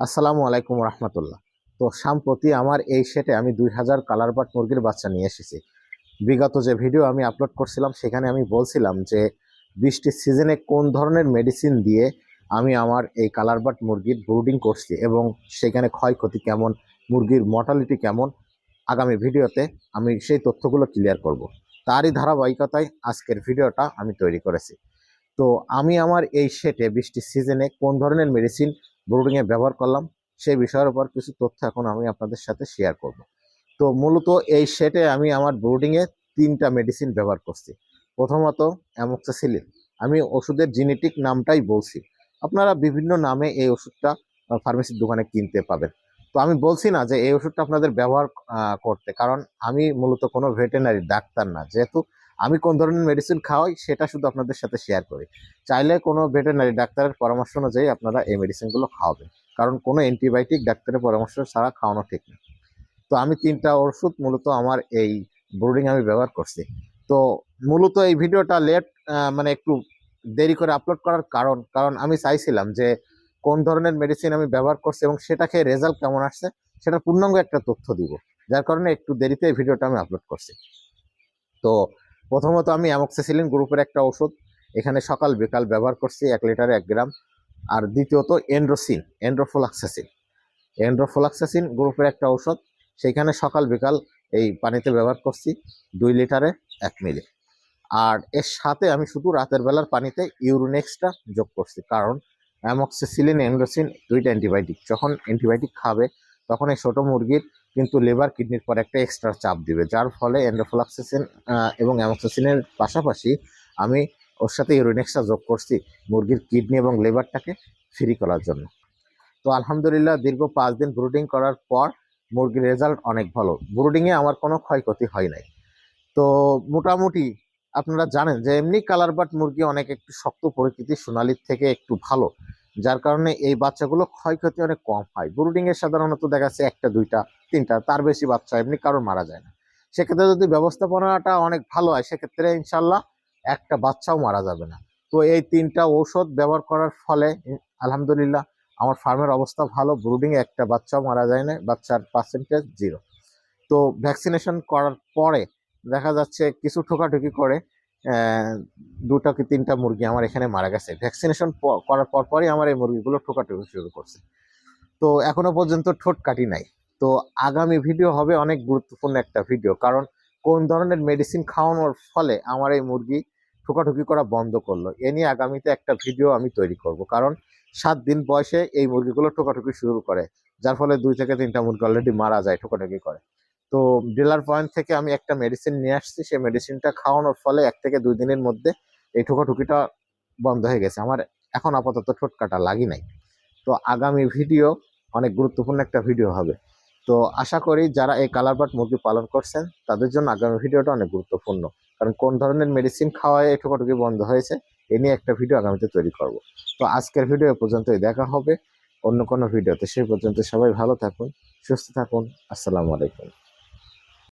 আসসালামু আলাইকুম রহমতুল্লাহ। তো সম্প্রতি আমার এই সেটে আমি 2000 কালার বাট মুরগির বাচ্চা নিয়ে এসেছি। বিগত যে ভিডিও আমি আপলোড করছিলাম সেখানে আমি বলছিলাম যে বৃষ্টির সিজনে কোন ধরনের মেডিসিন দিয়ে আমি আমার এই কালার বাট মুরগির ব্রুডিং করছি এবং সেখানে ক্ষয়ক্ষতি কেমন, মুরগির মর্টালিটি কেমন, আগামী ভিডিওতে আমি সেই তথ্যগুলো ক্লিয়ার করব। তারই ধারাবাহিকতায় আজকের ভিডিওটা আমি তৈরি করেছি। তো আমি আমার এই সেটে বৃষ্টির সিজনে কোন ধরনের মেডিসিন ব্রুডিংয়ে ব্যবহার করলাম সেই বিষয়ের উপর কিছু তথ্য এখন আমি আপনাদের সাথে শেয়ার করব। তো মূলত এই সেটে আমি আমার ব্রুডিংয়ে 3টা মেডিসিন ব্যবহার করছি। প্রথমত অ্যামোক্সিসিলিন। আমি ওষুধের জেনেটিক নামটাই বলছি, আপনারা বিভিন্ন নামে এই ওষুধটা ফার্মেসির দোকানে কিনতে পাবেন। তো আমি বলছি না যে এই ওষুধটা আপনাদের ব্যবহার করতে, কারণ আমি মূলত কোনো ভেটেরিনারি ডাক্তার না, যেহেতু আমি কোন ধরনের মেডিসিন খাওয়াই সেটা শুধু আপনাদের সাথে শেয়ার করি। চাইলে কোনো ভেটেরিনারি ডাক্তারের পরামর্শ অনুযায়ী আপনারা এই মেডিসিনগুলো খাওয়াবেন, কারণ কোনো অ্যান্টিবায়োটিক ডাক্তারের পরামর্শ ছাড়া খাওয়ানো ঠিক না। তো আমি 3টা ওষুধ মূলত আমার এই ব্রুডিং আমি ব্যবহার করছি। তো মূলত এই ভিডিওটা মানে একটু দেরি করে আপলোড করার কারণ আমি চাইছিলাম যে কোন ধরনের মেডিসিন আমি ব্যবহার করছি এবং সেটা খেয়ে রেজাল্ট কেমন আসছে সেটা পূর্ণাঙ্গ একটা তথ্য দিব, যার কারণে একটু দেরিতে এই ভিডিওটা আমি আপলোড করছি। তো প্রথমত আমি অ্যামোক্সিসিলিন গ্রুপের একটা ওষুধ এখানে সকাল বিকাল ব্যবহার করছি 1 লিটারে 1 গ্রাম। আর দ্বিতীয়ত এন্ড্রোফ্লোক্সাসিন গ্রুপের একটা ঔষধ, সেইখানে সকাল বিকাল এই পানিতে ব্যবহার করছি 2 লিটারে 1 মিলি। আর এর সাথে আমি শুধু রাতের বেলার পানিতে ইউরিনেক্সটা যোগ করছি, কারণ অ্যামোক্সিসিলিন এন্ড্রোসিন দুইটা অ্যান্টিবায়োটিক, যখন অ্যান্টিবায়োটিক খাবে তখন এই ছোটো মুরগির কিন্তু লিভার কিডনির পর একটা এক্সট্রা চাপ দিবে, যার ফলে এন্ড্রোফ্লোক্সাসিন এবং অ্যামোক্সিসিলিনের পাশাপাশি আমি ওর সাথে ইউরিনেক্সটা যোগ করছি মুরগির কিডনি এবং লিভারটাকে ফ্রি করার জন্য। তো আলহামদুলিল্লাহ দীর্ঘ 5 দিন ব্রুডিং করার পর মুরগির রেজাল্ট অনেক ভালো। ব্রুডিংয়ে আমার কোনো ক্ষয়ক্ষতি হয় নাই। তো মোটামুটি আপনারা জানেন যে এমনি কালার বাট মুরগি অনেক একটু শক্ত প্রকৃতির, সোনালির থেকে একটু ভালো, যার কারণে এই বাচ্চাগুলো ক্ষয়ক্ষতি অনেক কম হয়। ব্রুডিংয়ে সাধারণত দেখা যাচ্ছে 1টা 2টা 3টা, তার বেশি বাচ্চা এমনি কারোর মারা যায় না। সেক্ষেত্রে যদি ব্যবস্থাপনাটা অনেক ভালো হয় সেক্ষেত্রে ইনশাল্লাহ একটা বাচ্চাও মারা যাবে না। তো এই 3টা ঔষধ ব্যবহার করার ফলে আলহামদুলিল্লাহ আমার ফার্মের অবস্থা ভালো, ব্রুডিংয়ে একটা বাচ্চাও মারা যায় না, বাচ্চার পার্সেন্টেজ 0। তো ভ্যাকসিনেশন করার পরে দেখা যাচ্ছে কিছু ঠোকাঠুকি করে 2টা কি 3টা মুরগি আমার এখানে মারা গেছে। ভ্যাকসিনেশন করার পরই আমার এই মুরগিগুলো ঠোকাঠুকি শুরু করছে। তো এখনো পর্যন্ত ঠোঁট কাটি নাই। তো আগামী ভিডিও হবে অনেক গুরুত্বপূর্ণ একটা ভিডিও, কারণ কোন ধরনের মেডিসিন খাওয়ানোর ফলে আমার এই মুরগি ঠোকাঠুকি করা বন্ধ করলো এ নিয়ে আগামীতে একটা ভিডিও আমি তৈরি করব। কারণ 7 দিন বয়সে এই মুরগিগুলো ঠোকাঠুকি শুরু করে, যার ফলে 2 থেকে 3টা মুরগি অলরেডি মারা যায় ঠোকাঠুকি করে। তো ডিলার পয়েন্ট থেকে আমি একটা মেডিসিন নিয়ে আসছি, সেই মেডিসিনটা খাওয়ানোর ফলে 1 থেকে 2 দিনের মধ্যে এই ঠোকাঠুকিটা বন্ধ হয়ে গেছে। আমার এখন আপাতত ঠোঁট কাটা লাগি নাই। তো আগামী ভিডিও অনেক গুরুত্বপূর্ণ একটা ভিডিও হবে। তো আশা করি যারা এই কালার বাট মুরগি পালন করছেন তাদের জন্য আগামী ভিডিওটা অনেক গুরুত্বপূর্ণ, কারণ কোন ধরনের মেডিসিন খাওয়ায় এই ঠোকাঠুকি বন্ধ হয়েছে এ নিয়ে একটা ভিডিও আগামীতে তৈরি করব। তো আজকের ভিডিও পর্যন্তই, দেখা হবে অন্য কোনো ভিডিওতে। সেই পর্যন্ত সবাই ভালো থাকুন, সুস্থ থাকুন। আসসালামু আলাইকুম।